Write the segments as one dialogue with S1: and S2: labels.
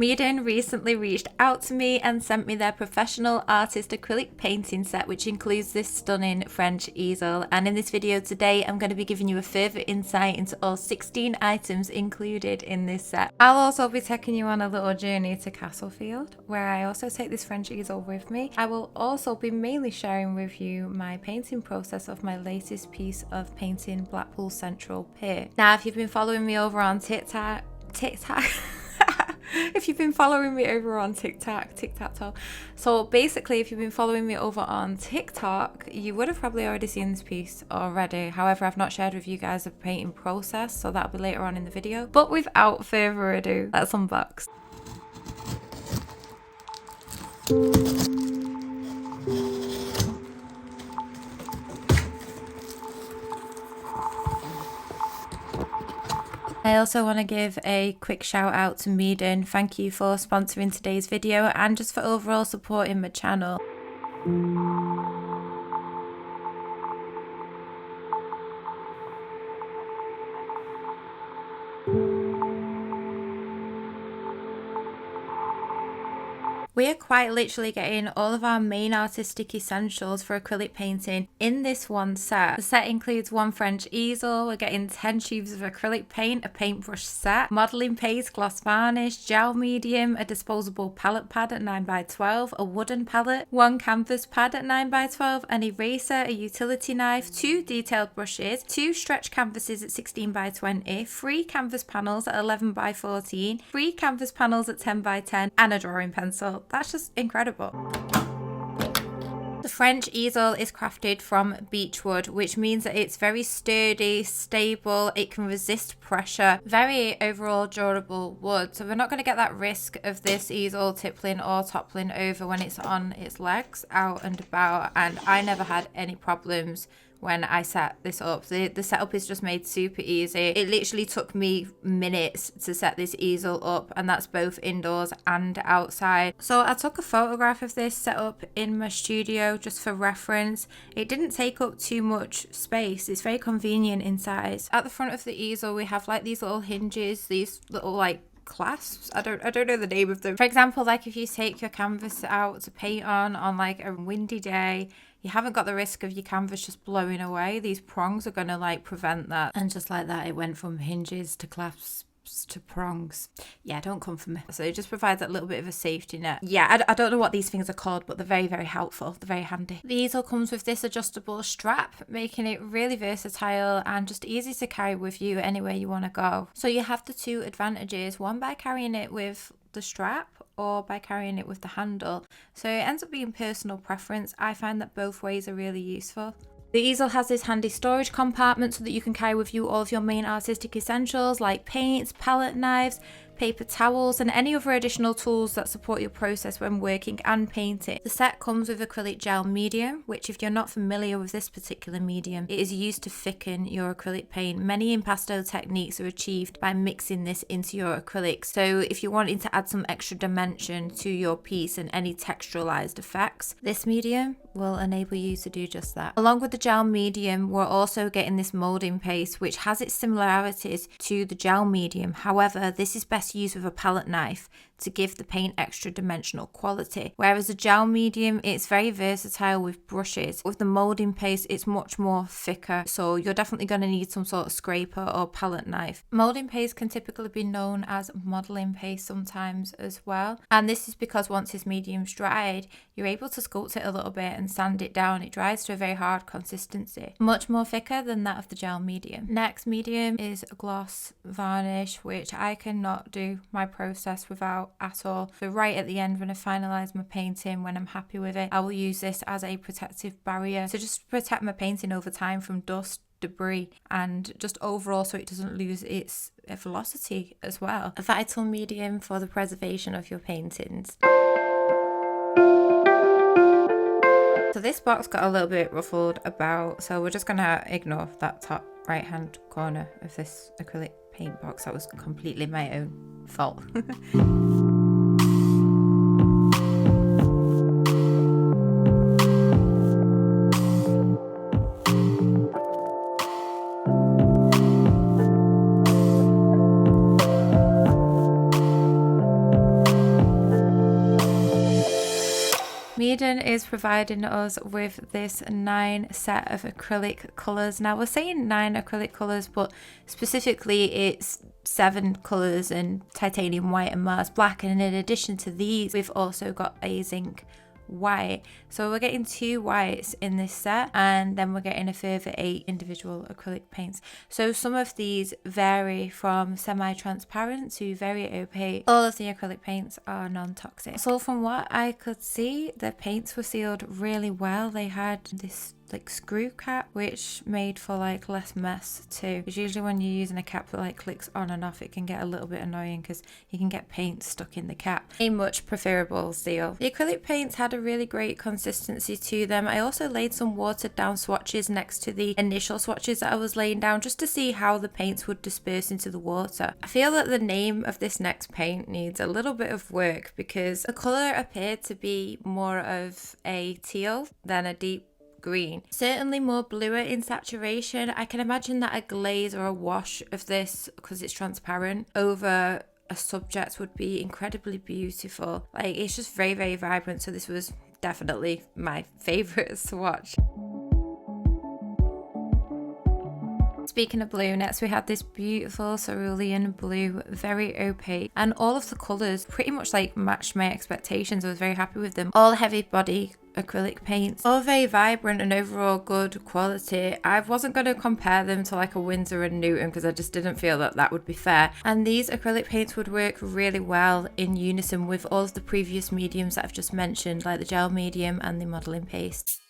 S1: Meeden recently reached out to me and sent me their professional artist acrylic painting set, which includes this stunning French easel. And in this video today, I'm going to be giving you a further insight into all 16 items included in this set. I'll also be taking you on a little journey to Castlefield, where I also take this French easel with me. I will also be mainly sharing with you my painting process of my latest piece of painting Blackpool Central Pier. Now, if you've been following me over on TikTok, if you've been following me over on tic-tac-toe. So basically, if you've been following me over on TikTok, you would have probably already seen this piece already. However, I've not shared with you guys the painting process, so that'll be later on in the video. But without further ado, let's unbox. I also want to give a quick shout out to Meeden. Thank you for sponsoring today's video and just for overall supporting my channel. We are quite literally getting all of our main artistic essentials for acrylic painting in this one set. The set includes one French easel, we're getting 10 tubes of acrylic paint, a paintbrush set, modelling paste, gloss varnish, gel medium, a disposable palette pad at 9x12, a wooden palette, one canvas pad at 9x12, an eraser, a utility knife, 2 detailed brushes, 2 stretch canvases at 16x20, 3 canvas panels at 11x14, 3 canvas panels at 10x10, and a drawing pencil. That's just incredible. The French easel is crafted from beechwood, which means that it's very sturdy, stable, it can resist pressure, very overall durable wood. So we're not going to get that risk of this easel tippling or toppling over when it's on its legs out and about, and I never had any problems when I set this up. The setup is just made super easy. It literally took me minutes to set this easel up, and that's both indoors and outside. So I took a photograph of this setup in my studio just for reference. It didn't take up too much space. It's very convenient in size. At the front of the easel we have like these little hinges, these little like clasps. I don't know the name of them. For example, like if you take your canvas out to paint on like a windy day, you haven't got the risk of your canvas just blowing away. These prongs are going to like prevent that. And just like that, it went from hinges to clasps to prongs. Yeah, don't come for me. So it just provides that little bit of a safety net. Yeah, I don't know what these things are called, but they're very, very helpful. They're very handy. The easel comes with this adjustable strap, making it really versatile and just easy to carry with you anywhere you want to go. So you have the 2 advantages, one by carrying it with the strap or by carrying it with the handle. So it ends up being personal preference. I find that both ways are really useful. The easel has this handy storage compartment so that you can carry with you all of your main artistic essentials like paints, palette knives, paper towels, and any other additional tools that support your process when working and painting. The set comes with acrylic gel medium, which if you're not familiar with this particular medium, it is used to thicken your acrylic paint. Many impasto techniques are achieved by mixing this into your acrylics. So if you're wanting to add some extra dimension to your piece and any texturalized effects, this medium will enable you to do just that. Along with the gel medium, we're also getting this molding paste, which has its similarities to the gel medium. However, this is best used with a palette knife to give the paint extra dimensional quality. Whereas the gel medium, it's very versatile with brushes. With the molding paste, it's much more thicker, so you're definitely going to need some sort of scraper or palette knife. Molding paste can typically be known as modeling paste sometimes as well, and this is because once this medium's dried, you're able to sculpt it a little bit and sand it down. It dries to a very hard consistency, much more thicker than that of the gel medium. Next medium is gloss varnish, which I cannot do my process without at all. So right at the end, when I finalize my painting, when I'm happy with it, I will use this as a protective barrier to just protect my painting over time from dust, debris, and just overall so it doesn't lose its velocity as well. A vital medium for the preservation of your paintings. So this box got a little bit ruffled about, so we're just gonna ignore that top right hand corner of this acrylic paint box. That was completely my own fault. Meeden is providing us with this 9 set of acrylic colours. Now we're saying 9 acrylic colours, but specifically it's 7 colours in titanium white and Mars black, and in addition to these we've also got a zinc white. So we're getting 2 whites in this set, and then we're getting a further 8 individual acrylic paints. So some of these vary from semi-transparent to very opaque. All of the acrylic paints are non-toxic. So from what I could see, the paints were sealed really well. They had this like screw cap, which made for like less mess too, because usually when you're using a cap that like clicks on and off, it can get a little bit annoying because you can get paint stuck in the cap. A much preferable seal. The acrylic paints had a really great consistency to them. I also laid some watered down swatches next to the initial swatches that I was laying down, just to see how the paints would disperse into the water. I feel that the name of this next paint needs a little bit of work, because the colour appeared to be more of a teal than a deep green. Certainly more bluer in saturation. I can imagine that a glaze or a wash of this, because it's transparent, over a subject would be incredibly beautiful. Like, it's just very, very vibrant. So this was definitely my favourite swatch. Speaking of blue, next we had this beautiful cerulean blue, very opaque, and all of the colours pretty much like matched my expectations. I was very happy with them. All heavy body acrylic paints, all very vibrant and overall good quality. I wasn't going to compare them to like a Winsor and Newton, because I just didn't feel that that would be fair, and these acrylic paints would work really well in unison with all of the previous mediums that I've just mentioned, like the gel medium and the modelling paste.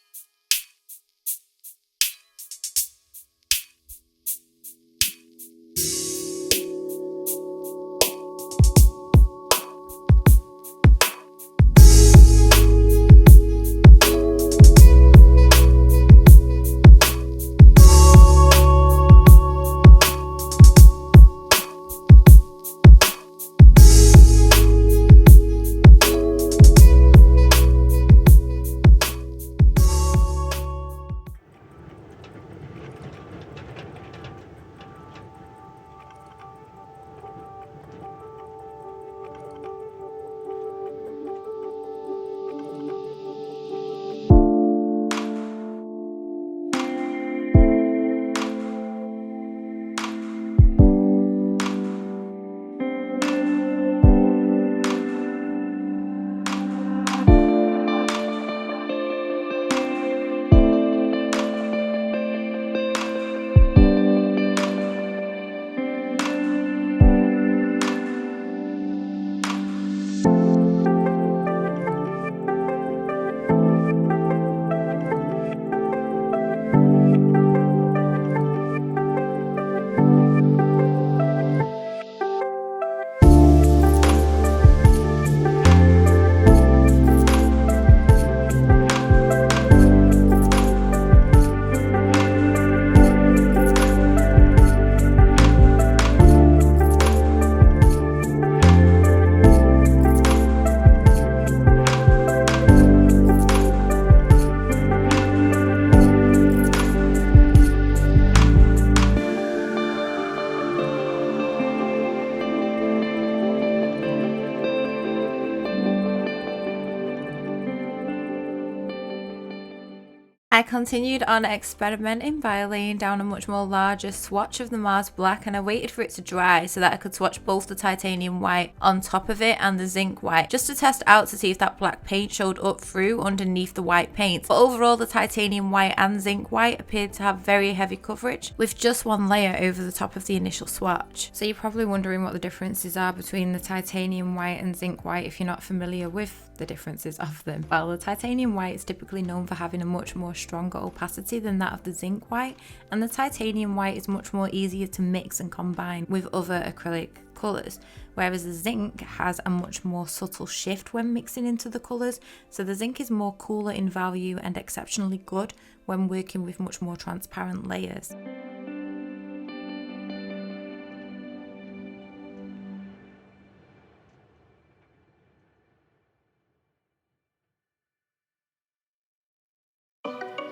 S1: I continued on experimenting by laying down a much more larger swatch of the Mars Black, and I waited for it to dry so that I could swatch both the titanium white on top of it and the zinc white, just to test out to see if that black paint showed up through underneath the white paint. But overall, the titanium white and zinc white appeared to have very heavy coverage with just one layer over the top of the initial swatch. So you're probably wondering what the differences are between the titanium white and zinc white if you're not familiar with the differences of them. Well, the titanium white is typically known for having a much more stronger opacity than that of the zinc white, and the titanium white is much more easier to mix and combine with other acrylic colours, whereas the zinc has a much more subtle shift when mixing into the colours. So the zinc is more cooler in value and exceptionally good when working with much more transparent layers.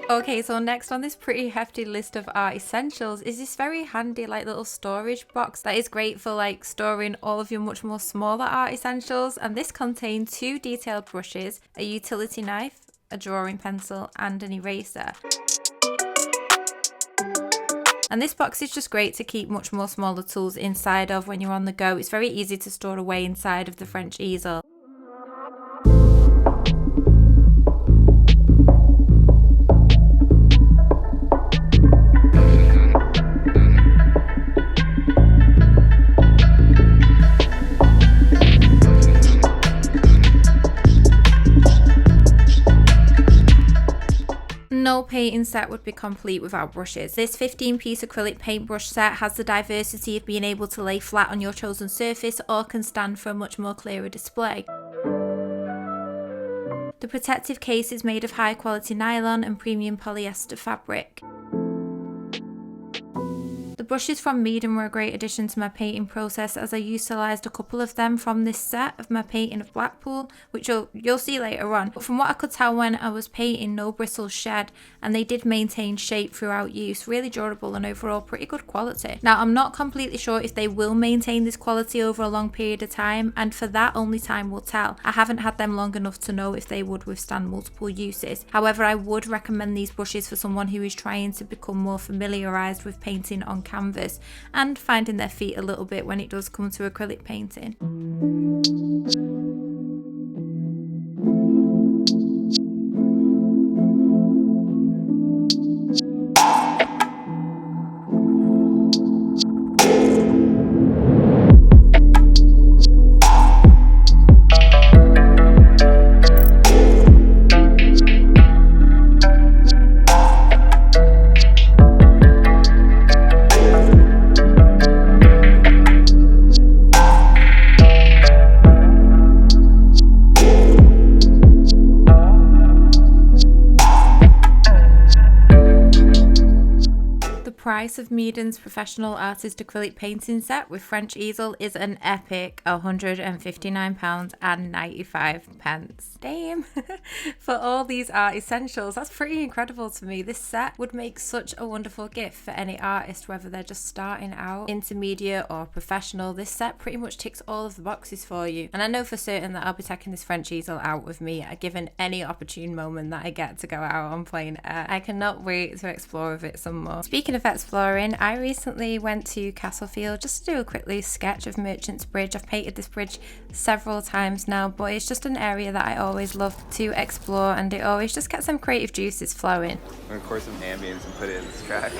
S1: Okay, so next on this pretty hefty list of art essentials is this very handy like little storage box that is great for like storing all of your much more smaller art essentials. And this contains 2 detailed brushes, a utility knife, a drawing pencil and an eraser. And this box is just great to keep much more smaller tools inside of when you're on the go. It's very easy to store away inside of the French easel. No painting set would be complete without brushes. This 15-piece acrylic paintbrush set has the diversity of being able to lay flat on your chosen surface or can stand for a much more clearer display. The protective case is made of high quality nylon and premium polyester fabric. The brushes from Meeden were a great addition to my painting process, as I utilised a couple of them from this set of my painting of Blackpool, which you'll see later on. But from what I could tell when I was painting, no bristles shed and they did maintain shape throughout use, really durable and overall pretty good quality. Now I'm not completely sure if they will maintain this quality over a long period of time, and for that only time will tell. I haven't had them long enough to know if they would withstand multiple uses. However, I would recommend these brushes for someone who is trying to become more familiarised with painting on canvas and finding their feet a little bit when it does come to acrylic painting. Price of Meeden's professional artist acrylic painting set with French easel is an epic £159.95. Damn! For all these art essentials, that's pretty incredible to me. This set would make such a wonderful gift for any artist, whether they're just starting out, intermediate or professional. This set pretty much ticks all of the boxes for you. And I know for certain that I'll be taking this French easel out with me given any opportune moment that I get to go out on plein air. I cannot wait to explore with it some more. Speaking of exploring, I recently went to Castlefield just to do a quickly sketch of Merchant's Bridge. I've painted this bridge several times now, but it's just an area that I always love to explore, and it always just gets some creative juices flowing.
S2: I'm gonna record some ambience and put it in this track.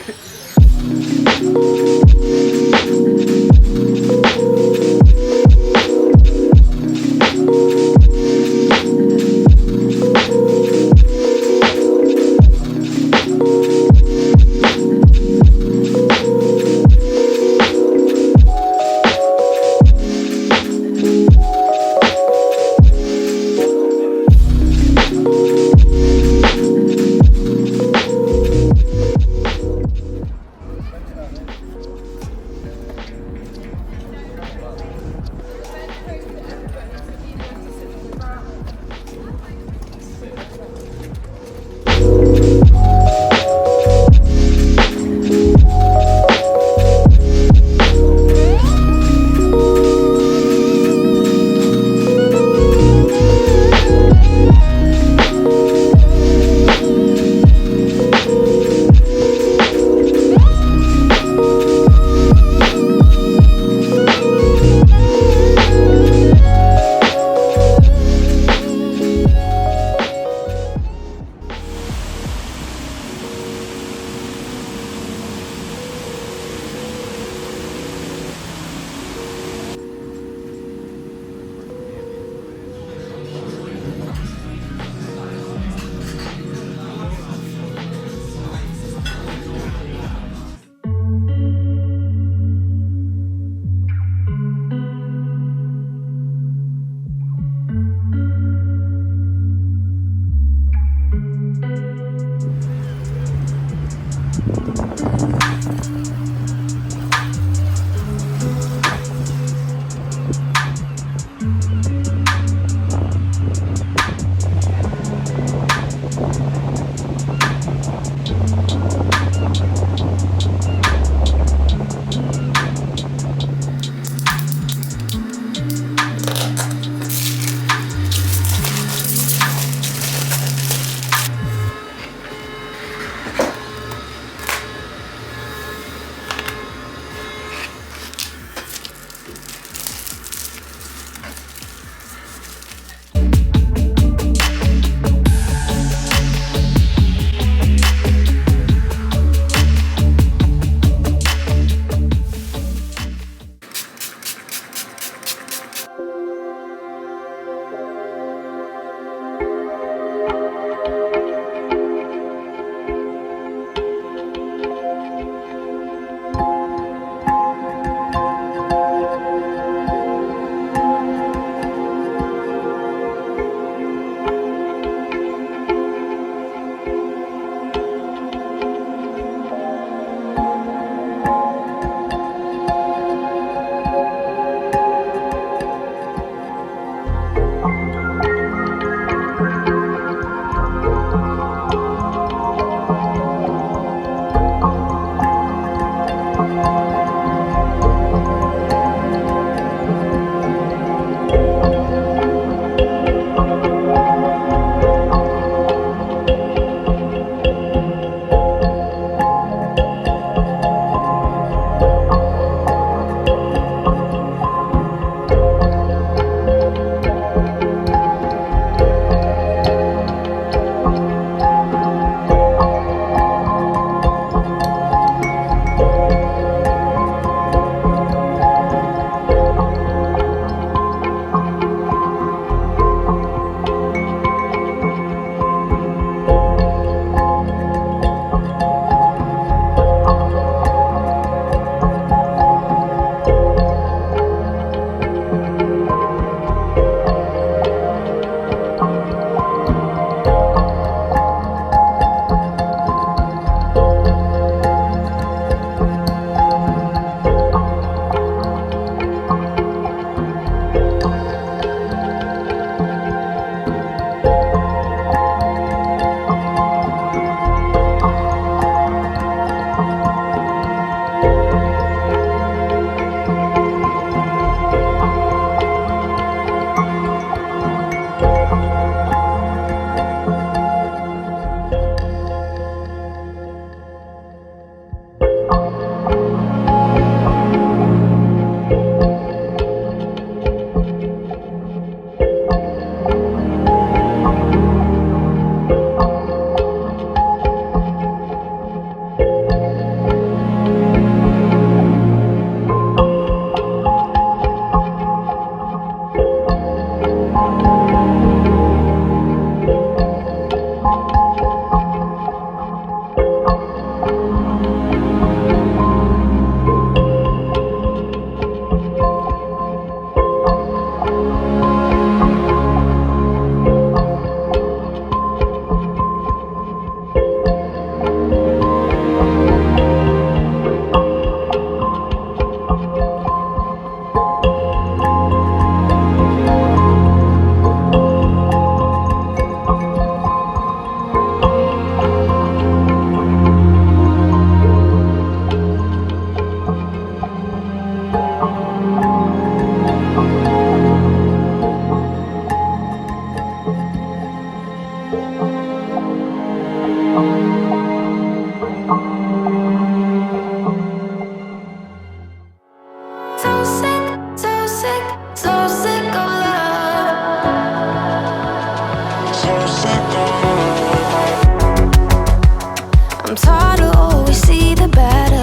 S3: I'm taught to always see the better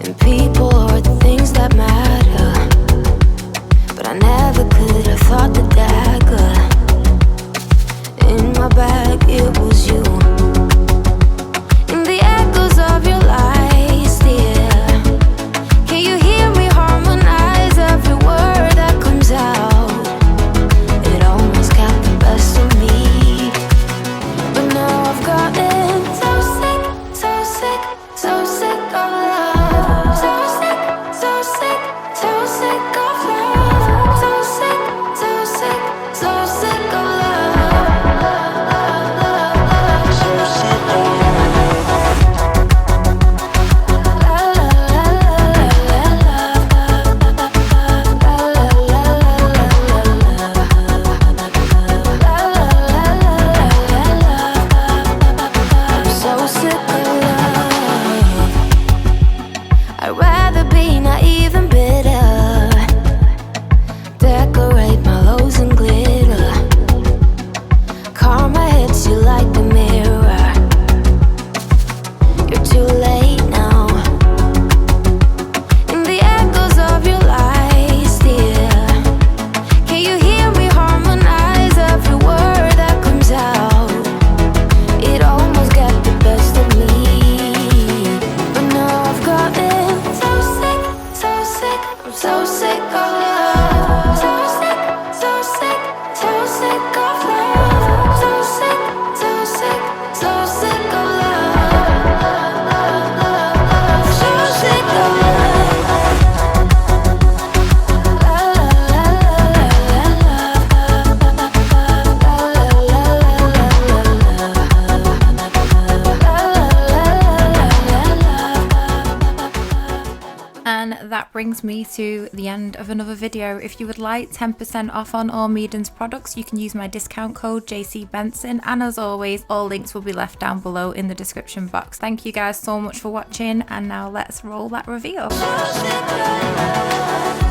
S3: in people or the things that matter, but I never could have thought the dagger in my bag, it was you. In the echoes of your lies, dear, can you hear me harmonize every word that comes out? It almost got the best of me, but now I've gotten so sick, so sick, so sick of love. So sick, so sick, so sick of love. So sick, so sick, so sick of love. So sick of I'd rather be naive and bitter, decorate my lows in glitter. Karma hits you like the mirror. You're too late now. In the echoes of your lies, dear, can you hear me harmonize every word that comes out? It almost got the best of me, but now I've gotten so sick, so sick, I'm so sick of love. So sick, so sick, so sick of love. So sick, so sick, so sick of love. So sick of
S1: And that brings me to the end of another video. If you would like 10% off on all Meeden's products, you can use my discount code JCBenson, and as always, all links will be left down below in the description box. Thank you guys so much for watching, and now let's roll that reveal.
S3: love.